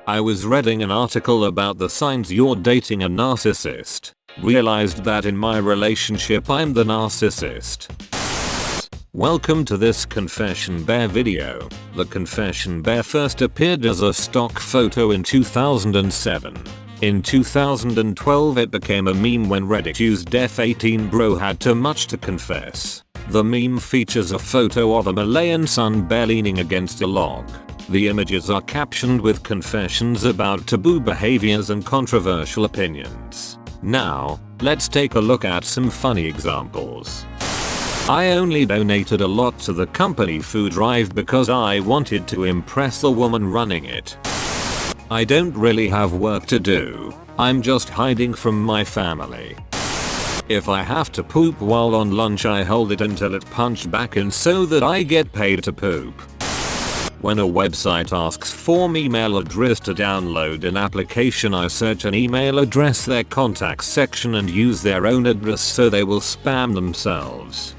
I was reading an article about the signs you're dating a narcissist. Realized that in my relationship I'm the narcissist. Welcome to this Confession Bear video. The Confession Bear first appeared as a stock photo in 2007. In 2012 it became a meme when Reddit used F18 bro had too much to confess. The meme features a photo of a Malayan sun bear leaning against a log. The images are captioned with confessions about taboo behaviors and controversial opinions. Now, let's take a look at some funny examples. I only donated a lot to the company food drive because I wanted to impress the woman running it. I don't really have work to do. I'm just hiding from my family. If I have to poop while on lunch, I hold it until it punches back in so that I get paid to poop. When a website asks for my email address to download an application, I search an email address, their contacts section, and use their own address so they will spam themselves.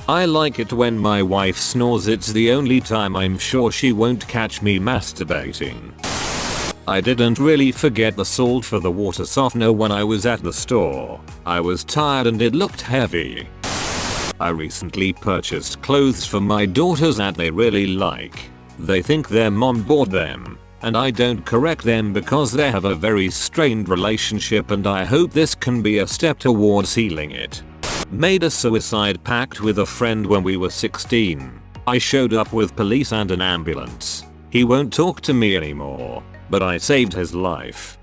I like it when my wife snores. It's the only time I'm sure she won't catch me masturbating. I didn't really forget the salt for the water softener when I was at the store. I was tired and it looked heavy. I recently purchased clothes for my daughters that they really like. They think their mom bought them, and I don't correct them because they have a very strained relationship, and I hope this can be a step towards healing it. Made a suicide pact with a friend when we were 16. I showed up with police and an ambulance. He won't talk to me anymore, but I saved his life.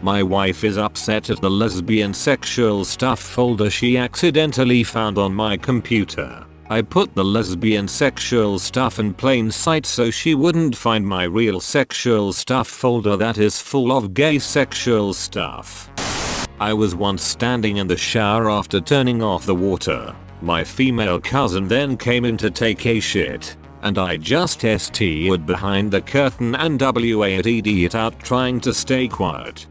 My wife is upset at the lesbian sexual stuff folder she accidentally found on my computer. I put the lesbian sexual stuff in plain sight so she wouldn't find my real sexual stuff folder that is full of gay sexual stuff. I was once standing in the shower after turning off the water. My female cousin then came in to take a shit, and I just ST'd behind the curtain and WA'd it out trying to stay quiet.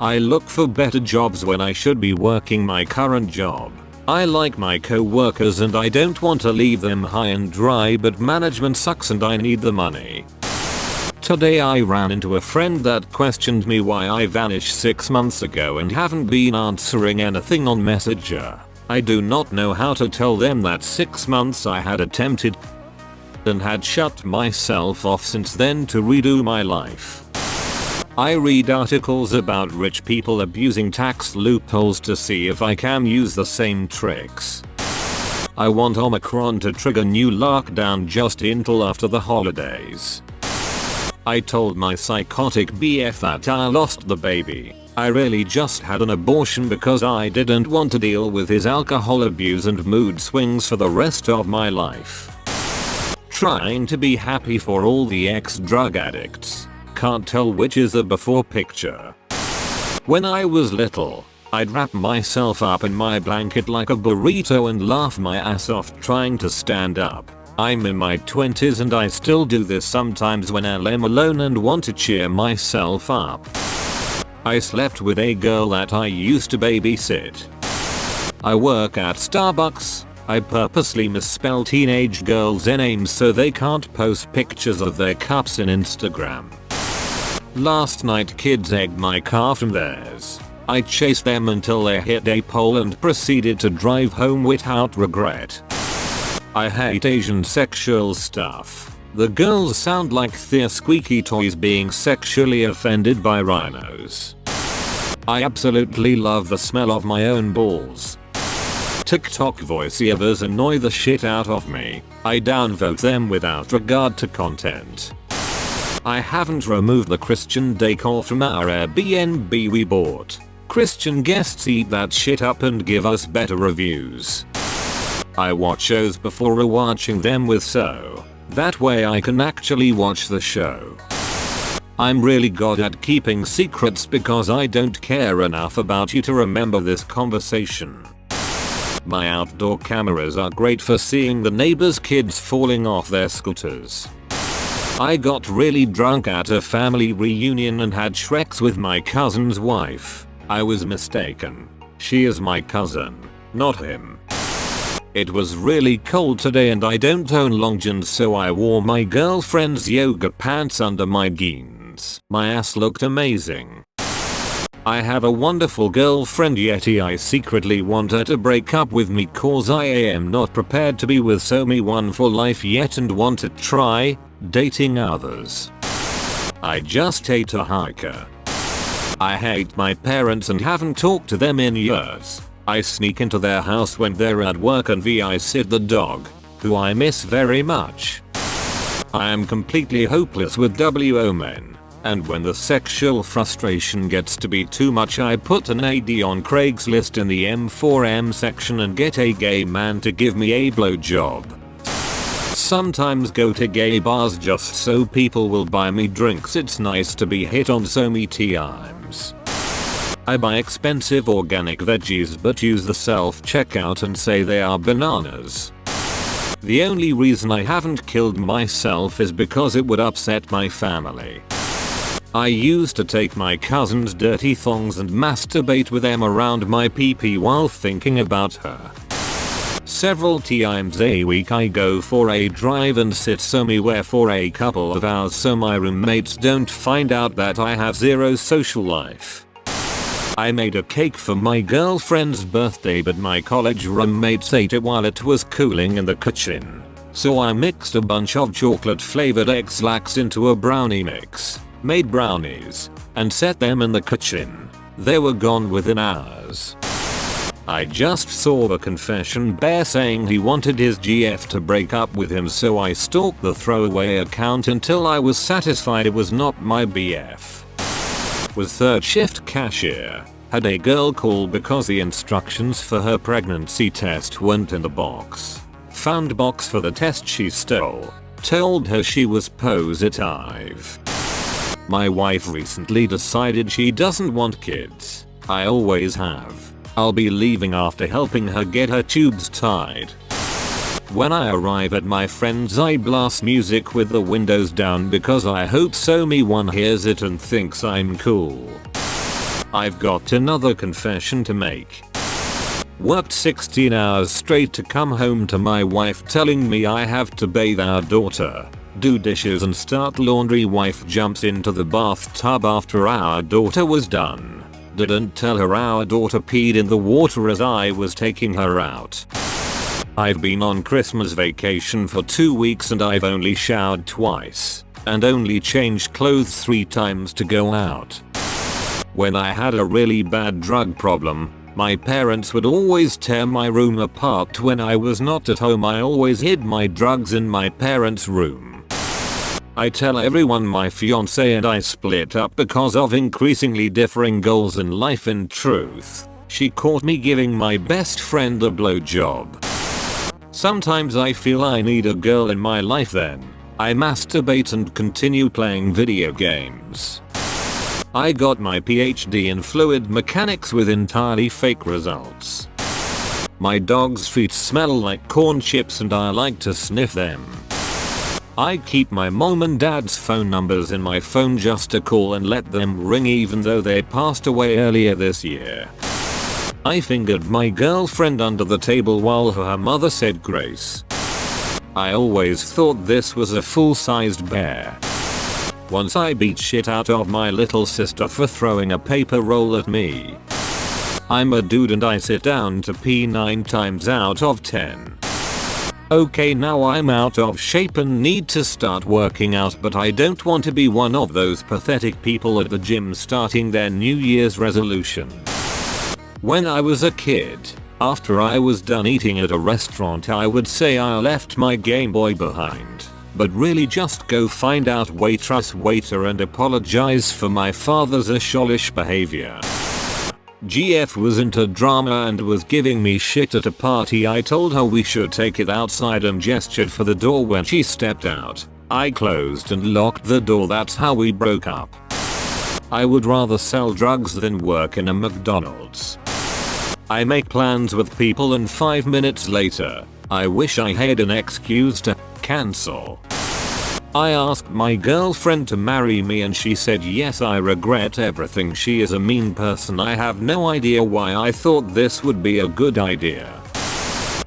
I look for better jobs when I should be working my current job. I like my co-workers and I don't want to leave them high and dry, but management sucks and I need the money. Today I ran into a friend that questioned me why I vanished 6 months ago and haven't been answering anything on Messenger. I do not know how to tell them that 6 months I had attempted and had shut myself off since then to redo my life. I read articles about rich people abusing tax loopholes to see if I can use the same tricks. I want Omicron to trigger new lockdown just until after the holidays. I told my psychotic BF that I lost the baby. I really just had an abortion because I didn't want to deal with his alcohol abuse and mood swings for the rest of my life. Trying to be happy for all the ex-drug addicts. Can't tell which is a before picture. When I was little, I'd wrap myself up in my blanket like a burrito and laugh my ass off trying to stand up. I'm in my 20s and I still do this sometimes when I'm alone and want to cheer myself up. I slept with a girl that I used to babysit. I work at Starbucks. I purposely misspell teenage girls' names so they can't post pictures of their cups in Instagram. Last night kids egged my car from theirs. I chased them until they hit a pole and proceeded to drive home without regret. I hate Asian sexual stuff. The girls sound like their squeaky toys being sexually offended by rhinos. I absolutely love the smell of my own balls. TikTok voiceovers annoy the shit out of me. I downvote them without regard to content. I haven't removed the Christian decor from our Airbnb we bought. Christian guests eat that shit up and give us better reviews. I watch shows before rewatching them with so that way I can actually watch the show. I'm really good at keeping secrets because I don't care enough about you to remember this conversation. My outdoor cameras are great for seeing the neighbors' kids falling off their scooters. I got really drunk at a family reunion and had Shreks with my cousin's wife. I was mistaken. She is my cousin, not him. It was really cold today and I don't own long johns, so I wore my girlfriend's yoga pants under my jeans. months. My ass looked amazing. I have a wonderful girlfriend, yet I secretly want her to break up with me cause I am not prepared to be with someone for life yet and want to try dating others. I just hate a hiker. I hate my parents and haven't talked to them in years. I sneak into their house when they're at work and I sit the dog, who I miss very much. I am completely hopeless with WO men. And when the sexual frustration gets to be too much, I put an AD on Craigslist in the M4M section and get a gay man to give me a blowjob. Sometimes go to gay bars just so people will buy me drinks. It's nice to be hit on so many times. I buy expensive organic veggies but use the self-checkout and say they are bananas. The only reason I haven't killed myself is because it would upset my family. I used to take my cousin's dirty thongs and masturbate with them around my pee-pee while thinking about her. Several times a week I go for a drive and sit somewhere for a couple of hours so my roommates don't find out that I have zero social life. I made a cake for my girlfriend's birthday but my college roommates ate it while it was cooling in the kitchen. So I mixed a bunch of chocolate flavored X-Lax into a brownie mix. Made brownies, and set them in the kitchen. They were gone within hours. I just saw the confession bear saying he wanted his GF to break up with him, so I stalked the throwaway account until I was satisfied it was not my BF. Was third shift cashier. Had a girl call because the instructions for her pregnancy test weren't in the box. Found box for the test she stole. Told her she was positive. My wife recently decided she doesn't want kids. I always have. I'll be leaving after helping her get her tubes tied. When I arrive at my friend's, I blast music with the windows down because I hope someone hears it and thinks I'm cool. I've got another confession to make. Worked 16 hours straight to come home to my wife telling me I have to bathe our daughter, do dishes and start laundry. Wife jumps into the bathtub after our daughter was done. Didn't tell her our daughter peed in the water as I was taking her out. I've been on Christmas vacation for 2 weeks and I've only showered twice and only changed clothes 3 times to go out. When I had a really bad drug problem, my parents would always tear my room apart. When I was not at home, I always hid my drugs in my parents' room. I tell everyone my fiance and I split up because of increasingly differing goals in life. In truth, she caught me giving my best friend a blowjob. Sometimes I feel I need a girl in my life, then I masturbate and continue playing video games. I got my PhD in fluid mechanics with entirely fake results. My dog's feet smell like corn chips and I like to sniff them. I keep my mom and dad's phone numbers in my phone just to call and let them ring even though they passed away earlier this year. I fingered my girlfriend under the table while her mother said grace. I always thought this was a full-sized bear. Once I beat shit out of my little sister for throwing a paper roll at me. I'm a dude and I sit down to pee 9 times out of 10. Okay, now I'm out of shape and need to start working out, but I don't want to be one of those pathetic people at the gym starting their New Year's resolution. When I was a kid, after I was done eating at a restaurant, I would say I left my Game Boy behind. But really just go find out waitress waiter and apologize for my father's asholish behavior. GF was into drama and was giving me shit at a party. I told her we should take it outside and gestured for the door when she stepped out. I closed and locked the door. That's how we broke up. I would rather sell drugs than work in a McDonald's. I make plans with people and 5 minutes later, I wish I had an excuse to cancel. I asked my girlfriend to marry me and she said yes. I regret everything. She is a mean person. I have no idea why I thought this would be a good idea.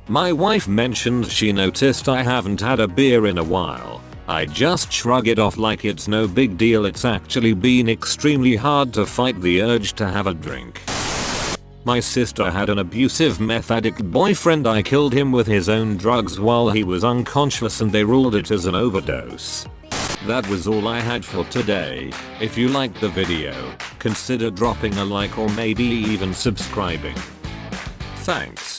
My wife mentioned she noticed I haven't had a beer in a while. I just shrug it off like it's no big deal. It's actually been extremely hard to fight the urge to have a drink. My sister had an abusive meth addict boyfriend. I killed him with his own drugs while he was unconscious and they ruled it as an overdose. That was all I had for today. If you liked the video, consider dropping a like or maybe even subscribing. Thanks.